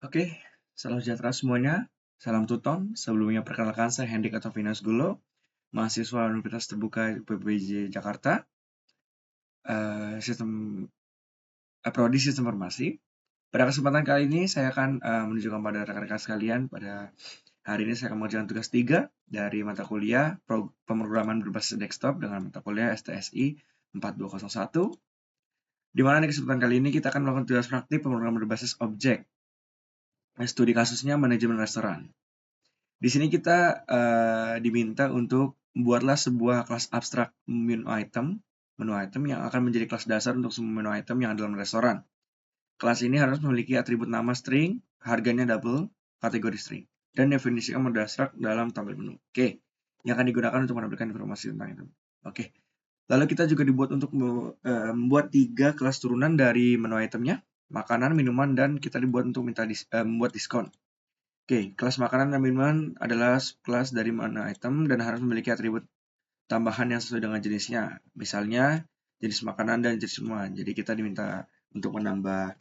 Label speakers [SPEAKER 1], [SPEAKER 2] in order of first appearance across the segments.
[SPEAKER 1] Oke, salam sejahtera semuanya. Salam Tuton. Sebelumnya perkenalkan saya Hendrik Atavinas Gulo, mahasiswa Universitas Terbuka PPJ Jakarta, sistem prodi Sistem Informasi. Pada kesempatan kali ini saya akan menunjukkan pada rekan-rekan sekalian pada hari ini saya akan mengerjakan tugas 3 dari mata kuliah pemrograman berbasis desktop dengan mata kuliah STSI 4201. Di mana di kesempatan kali ini kita akan melakukan tugas praktik pemrograman berbasis objek. Studi kasusnya manajemen restoran. Di sini kita diminta untuk buatlah sebuah kelas abstrak menu item yang akan menjadi kelas dasar untuk semua menu item yang ada dalam restoran. Kelas ini harus memiliki atribut nama string, harganya double, kategori string, dan definisi menu abstrak dalam tampil menu. Oke, yang akan digunakan untuk menampilkan informasi tentang itu. Oke, lalu kita juga dibuat untuk membuat 3 kelas turunan dari menu itemnya, makanan, minuman, dan kita dibuat untuk membuat diskon. Oke, kelas makanan dan minuman adalah kelas dari mana item dan harus memiliki atribut tambahan yang sesuai dengan jenisnya. Misalnya, jenis makanan dan jenis minuman. Jadi kita diminta untuk untuk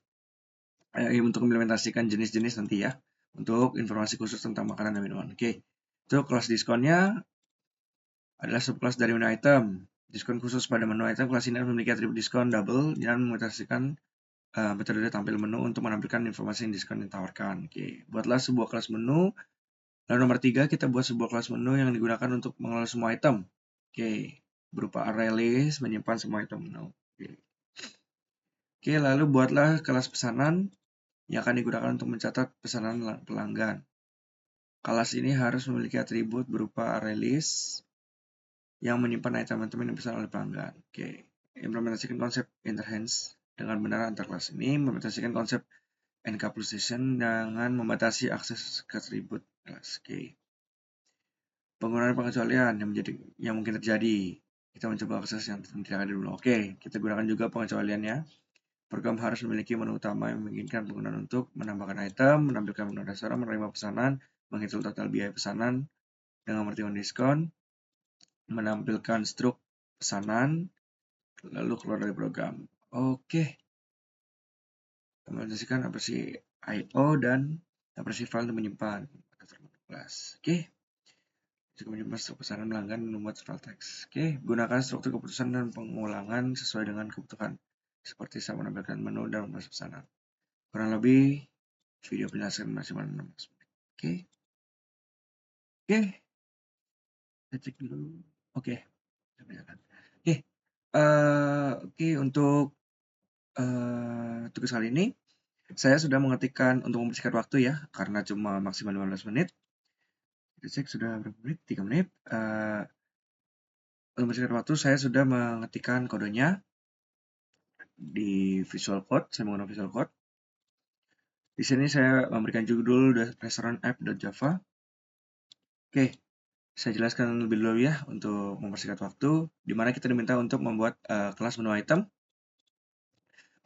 [SPEAKER 1] mengimplementasikan jenis-jenis nanti ya. Untuk informasi khusus tentang makanan dan minuman. Oke, itu kelas diskonnya adalah subkelas dari menu item. Diskon khusus pada menu item, kelas ini harus memiliki atribut diskon double dan mengimplementasikan metode tampil menu untuk menampilkan informasi diskon yang ditawarkan. Oke, buatlah sebuah kelas menu. Lalu nomor 3, kita buat sebuah kelas menu yang digunakan untuk mengelola semua item. Oke, berupa array list, menyimpan semua item menu. Oke, lalu buatlah kelas pesanan yang akan digunakan untuk mencatat pesanan pelanggan. Kelas ini harus memiliki atribut berupa array list yang menyimpan item-item yang dipesan oleh pelanggan. Oke, implementasikan konsep interhands dengan benar antar kelas ini, implementasikan konsep encapsulation dengan membatasi akses ke atribut kelas. Oke. Penggunaan pengecualian yang mungkin terjadi. Kita mencoba akses yang tidak ada dulu. Oke, kita gunakan juga pengecualiannya. Program harus memiliki menu utama yang memungkinkan penggunaan untuk menambahkan item, menampilkan menu restoran, menerima pesanan, menghitung total biaya pesanan dengan mempertimbangkan diskon, menampilkan struk pesanan, lalu keluar dari program. Oke, implementasikan aplikasi I/O dan aplikasi file untuk menyimpan. Oke. Jika menyimpan struktur pesanan pelanggan membuat file teks. Oke, gunakan struktur keputusan dan pengulangan sesuai dengan kebutuhan. Seperti saya menampilkan menu dan memproses pesanan. Kurang lebih video penjelasan maksimal 16 menit. Oke. Kita cek dulu. Oke. Oke, untuk tugas kali ini saya sudah mengetikkan untuk membersihkan waktu ya, karena cuma maksimal 15 menit. Kita cek sudah berapa menit? 3 menit. Untuk membersihkan waktu saya sudah mengetikkan kodenya di Visual Code. Saya menggunakan Visual Code. Di sini saya memberikan judul restoran app.java. Oke, saya jelaskan lebih dulu ya untuk mempersingkat waktu, di mana kita diminta untuk membuat kelas menu item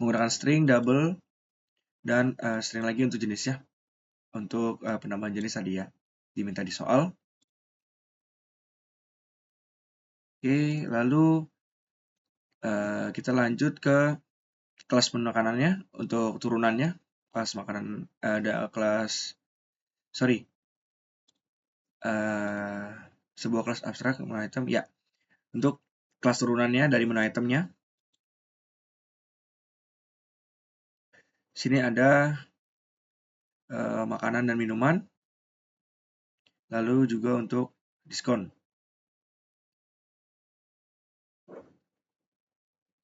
[SPEAKER 1] menggunakan string, double, dan string lagi untuk jenisnya. Untuk penambahan jenis tadi ya, diminta di soal. Oke, lalu kita lanjut ke kelas menu makanannya untuk turunannya. Kelas makanan ada kelas, sebuah kelas abstrak menu item ya. Untuk kelas turunannya dari menu itemnya, sini ada makanan dan minuman, lalu juga untuk diskon.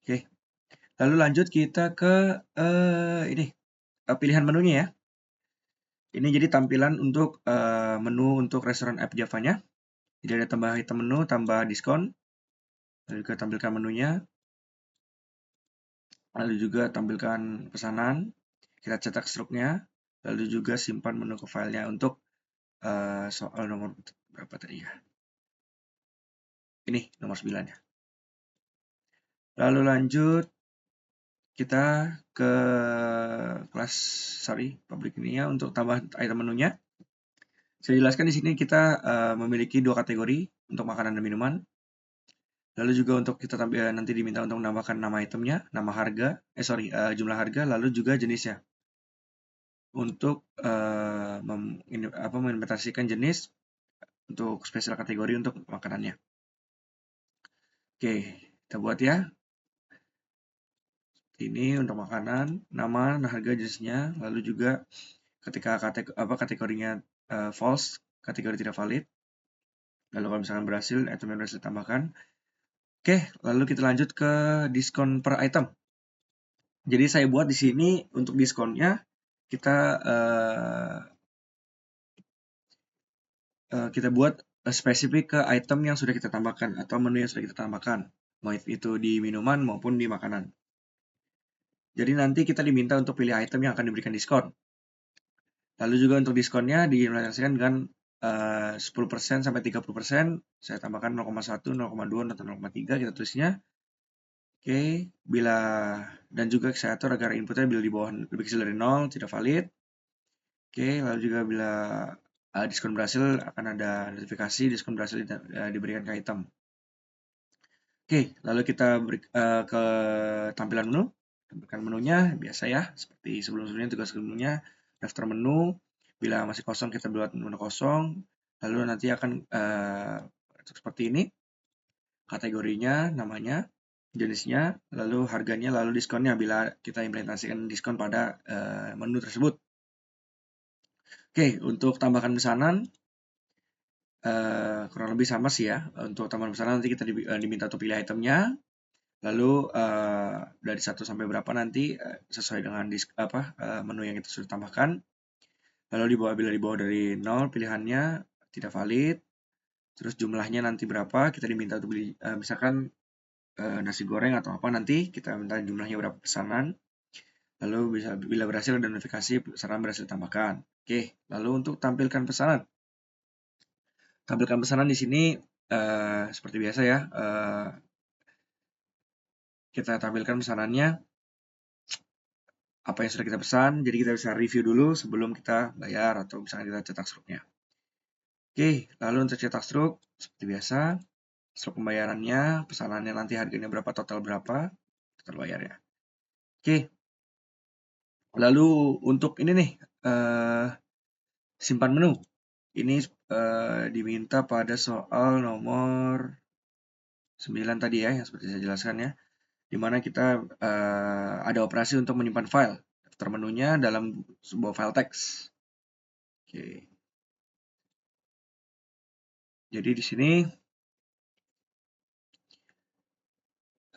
[SPEAKER 1] Oke, lalu lanjut kita ke pilihan menunya ya. Ini jadi tampilan untuk menu untuk restoran app Java-nya. Jadi ada tambah item menu, tambah diskon, lalu juga tampilkan menunya, lalu juga tampilkan pesanan, kita cetak struknya, lalu juga simpan menu ke filenya untuk soal nomor berapa tadi ya. Ini nomor 9 ya. Lalu lanjut kita ke kelas public ini ya untuk tambah item menunya. Saya jelaskan di sini kita memiliki 2 kategori untuk makanan dan minuman. Lalu juga untuk kita nanti diminta untuk menambahkan nama itemnya, nama harga, jumlah harga, lalu juga jenisnya. untuk mengimplementasikan jenis untuk spesial kategori untuk makanannya. Oke, kita buat ya. Ini untuk makanan, nama, harga, jenisnya, lalu juga ketika kategorinya false, kategori tidak valid. Lalu kalau misalkan berhasil, itemnya berhasil ditambahkan. Oke, lalu kita lanjut ke diskon per item. Jadi saya buat di sini untuk diskonnya kita buat spesifik ke item yang sudah kita tambahkan atau menu yang sudah kita tambahkan, mau itu di minuman maupun di makanan. Jadi nanti kita diminta untuk pilih item yang akan diberikan diskon. Lalu juga untuk diskonnya diimplementasikan dengan 10% sampai 30%. Saya tambahkan 0,1, 0,2 atau 0,3 kita tulisnya. Oke, dan juga saya atur agar inputnya bila di bawah lebih kecil dari 0 tidak valid. Oke, lalu juga bila diskon berhasil akan ada notifikasi diskon berhasil diberikan ke item. Oke, lalu kita ke tampilan menu. Tampilkan menunya biasa ya, seperti sebelum-sebelumnya tugas menunya, daftar menu. Bila masih kosong kita buat menu kosong. Lalu nanti akan seperti ini. Kategorinya, namanya, jenisnya, lalu harganya, lalu diskonnya bila kita implementasikan diskon pada menu tersebut. Oke, untuk tambahkan pesanan kurang lebih sama sih ya. Untuk tambahan pesanan nanti kita diminta untuk pilih itemnya. Lalu dari 1 sampai berapa nanti sesuai dengan menu yang kita sudah tambahkan. Lalu bila di bawah dari 0 pilihannya tidak valid. Terus jumlahnya nanti berapa, kita diminta untuk beli misalkan nasi goreng atau apa nanti kita minta jumlahnya berapa pesanan. Lalu bila berhasil ada notifikasi pesanan berhasil ditambahkan. Oke, lalu untuk tampilkan pesanan. Tampilkan pesanan di sini seperti biasa ya. Kita tampilkan pesanannya apa yang sudah kita pesan, jadi kita bisa review dulu sebelum kita bayar atau misalnya kita cetak struknya. Oke, lalu untuk cetak struk seperti biasa, struk pembayarannya, pesanannya nanti harganya berapa, total berapa, total bayarnya. Oke, lalu untuk ini nih, simpan menu. Ini diminta pada soal nomor 9 tadi ya, yang seperti saya jelaskan ya. Dimana kita ada operasi untuk menyimpan file daftar menunya dalam sebuah file teks. Oke. Jadi di sini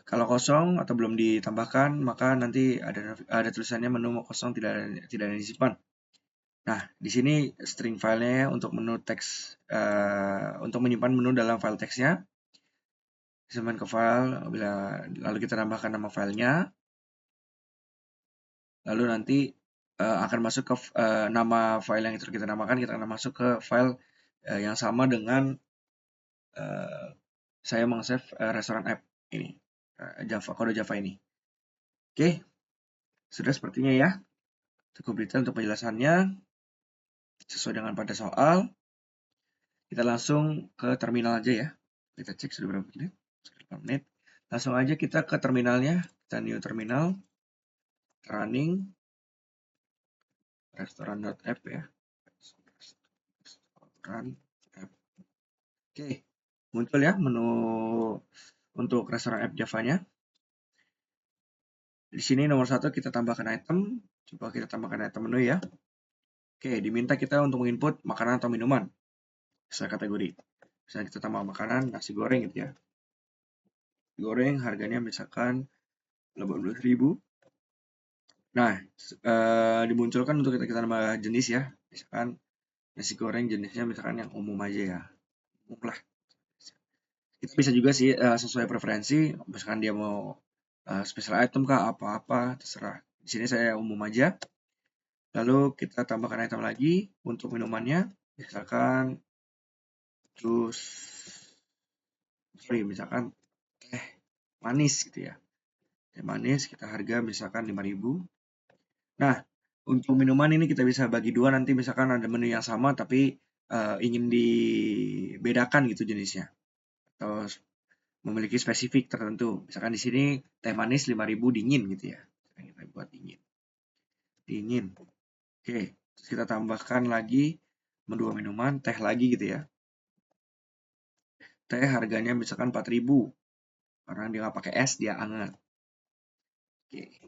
[SPEAKER 1] kalau kosong atau belum ditambahkan maka nanti ada tulisannya menu kosong tidak ada disimpan. Nah, di sini string filenya untuk menu teks untuk menyimpan menu dalam file teksnya. Disimpan ke file lalu kita tambahkan nama filenya. Lalu nanti akan masuk ke nama file yang itu kita namakan, kita akan masuk ke file yang sama dengan saya meng-save restoran app ini, kode Java ini. Oke, sudah sepertinya ya. Cukup detail untuk penjelasannya. Sesuai dengan pada soal. Kita langsung ke terminal aja ya. Kita cek sudah berapa menit. 8 menit. Langsung aja kita ke terminalnya. Kita new terminal. Running. Restoran.app ya. Restoran app. Oke. Muncul ya menu untuk restoran app Java-nya. Di sini nomor 1 kita tambahkan item. Coba kita tambahkan item menu ya. Oke, diminta kita untuk menginput makanan atau minuman sesuai kategori. Misalnya kita tambah makanan, nasi goreng gitu ya. Goreng harganya misalkan 18.000. Nah, dimunculkan untuk kita tambah jenis ya. Misalkan nasi goreng jenisnya misalkan yang umum aja ya. Umum lah. Kita bisa juga sih sesuai preferensi. Misalkan dia mau special item kah apa-apa terserah. Di sini saya umum aja. Lalu kita tambahkan item lagi untuk minumannya. Misalkan misalkan teh manis gitu ya. Teh manis kita harga misalkan 5.000. Nah, untuk minuman ini kita bisa bagi dua nanti misalkan ada menu yang sama tapi ingin dibedakan gitu jenisnya. Atau memiliki spesifik tertentu. Misalkan di sini teh manis 5.000 dingin gitu ya. Kita buat dingin. Dingin. Oke, terus kita tambahkan lagi 2 minuman, teh lagi gitu ya. Teh harganya misalkan 4.000, karena dia nggak pakai es, dia hangat. Oke,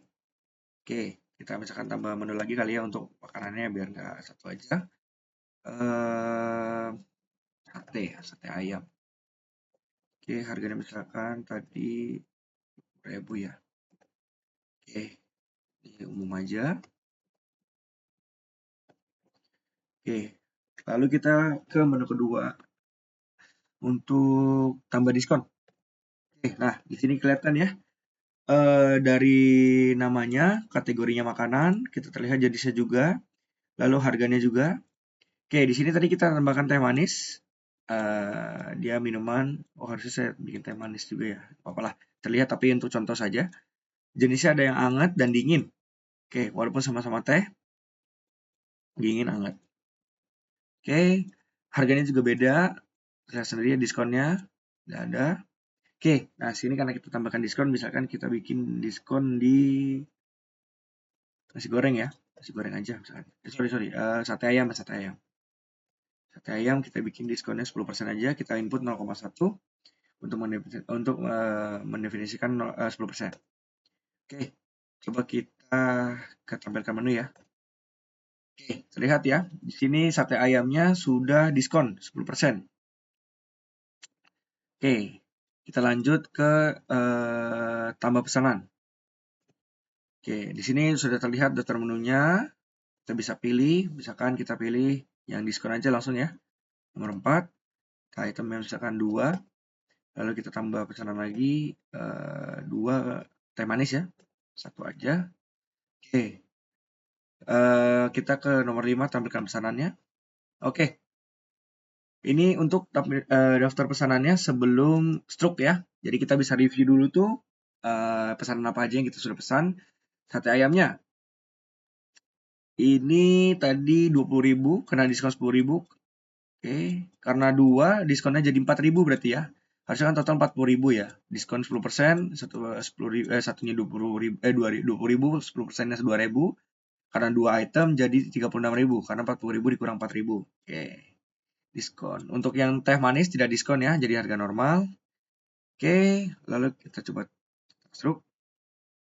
[SPEAKER 1] oke, kita misalkan tambah menu lagi kali ya untuk makanannya biar nggak satu aja. Sate ayam. Oke, harganya misalkan tadi 1.000 ya. Oke, ini umum aja. Oke, lalu kita ke menu kedua untuk tambah diskon. Oke, nah di sini kelihatan ya. Dari namanya, kategorinya makanan, kita terlihat jenisnya juga, lalu harganya juga. Oke, di sini tadi kita tambahkan teh manis. Dia minuman, harusnya saya bikin teh manis juga ya. Apalah, terlihat tapi untuk contoh saja. Jenisnya ada yang hangat dan dingin. Oke, walaupun sama-sama teh, dingin hangat. Oke, harganya juga beda. Lihat sendiri ya diskonnya, tidak ada. Oke, nah sini karena kita tambahkan diskon, misalkan kita bikin diskon di nasi goreng ya, nasi goreng aja misalkan. Sate ayam, sate ayam. Sate ayam kita bikin diskonnya 10% aja, kita input 0,1 untuk mendefinisikan 10%. Oke, coba kita tampilkan menu ya. Oke, terlihat ya, di sini sate ayamnya sudah diskon 10%. Oke, kita lanjut ke tambah pesanan. Oke, di sini sudah terlihat daftar menunya. Kita bisa pilih, misalkan kita pilih yang diskon aja langsung ya. Nomor 4, itemnya misalkan 2, lalu kita tambah pesanan lagi 2 teh manis ya. 1 aja. Oke. Kita ke nomor 5 tampilkan pesanannya. Oke. Ini untuk daftar pesanannya sebelum stroke ya. Jadi kita bisa review dulu tuh pesanan apa aja yang kita sudah pesan. Sate ayamnya. Ini tadi 20.000 kena diskon 10.000. Oke, karena 2 diskonnya jadi 4.000 berarti ya. Harusnya kan total 40.000 ya. Diskon 10%, satunya 20.000, 20.000, 10%-nya 2.000. Karena 2 item jadi 36.000 karena 40.000 dikurang 4.000. Oke. Diskon. Untuk yang teh manis tidak diskon ya, jadi harga normal. Oke, lalu kita coba struk.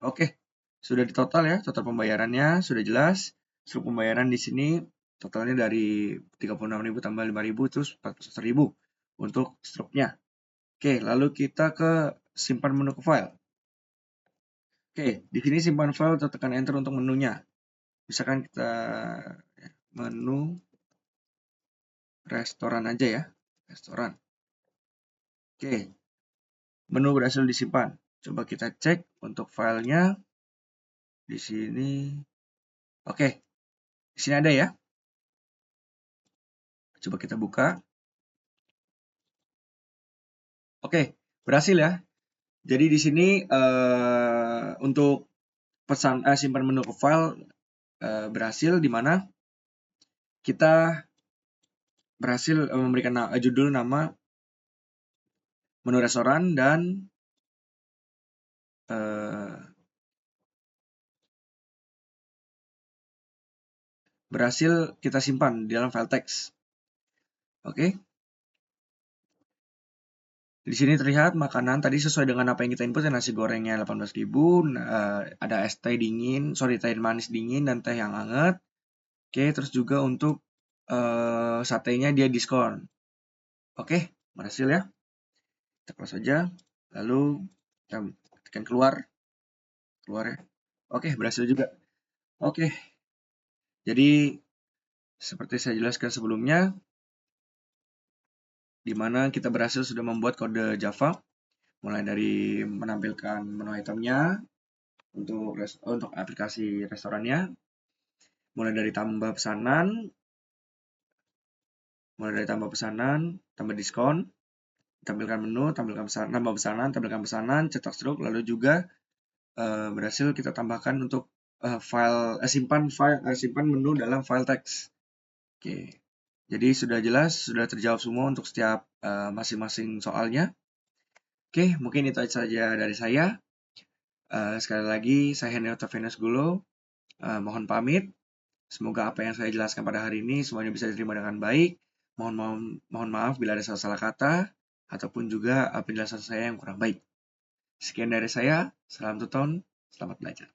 [SPEAKER 1] Oke. Sudah di total ya, total pembayarannya sudah jelas. Struk pembayaran di sini totalnya dari 36.000 tambah 5.000 terus 41.000 untuk struknya. Oke, lalu kita ke simpan menu ke file. Oke, di sini simpan file atau tekan enter untuk menunya. Misalkan kita menu restoran aja ya, restoran. Oke, menu berhasil disimpan. Coba kita cek untuk filenya di sini. Oke, di sini ada ya. Coba kita buka. Oke, berhasil ya. Jadi di sini untuk simpan menu ke file berhasil, di mana kita berhasil memberikan judul nama menu restoran dan berhasil kita simpan di dalam file teks. Oke. Di sini terlihat makanan tadi sesuai dengan apa yang kita input, nasi gorengnya 18.000, ada es teh dingin, teh manis dingin dan teh yang hangat. Oke, terus juga untuk satenya dia diskon. Oke, berhasil ya. Kita close saja. Lalu kita tekan keluar ya. Oke, berhasil juga. Oke. Jadi seperti saya jelaskan sebelumnya, di mana kita berhasil sudah membuat kode Java, mulai dari menampilkan menu itemnya untuk aplikasi restorannya, mulai dari tambah pesanan, tambah diskon, tampilkan menu, tambah pesanan, tampilkan pesanan, cetak struk, lalu juga berhasil kita tambahkan untuk simpan menu dalam file teks. Oke, jadi sudah jelas, sudah terjawab semua untuk setiap masing-masing soalnya. Oke, mungkin itu saja dari saya. Sekali lagi, saya Henry Octavianus Gulo, mohon pamit. Semoga apa yang saya jelaskan pada hari ini semuanya bisa diterima dengan baik. Mohon maaf bila ada salah-salah kata ataupun juga penjelasan saya yang kurang baik. Sekian dari saya, salam tuton, selamat belajar.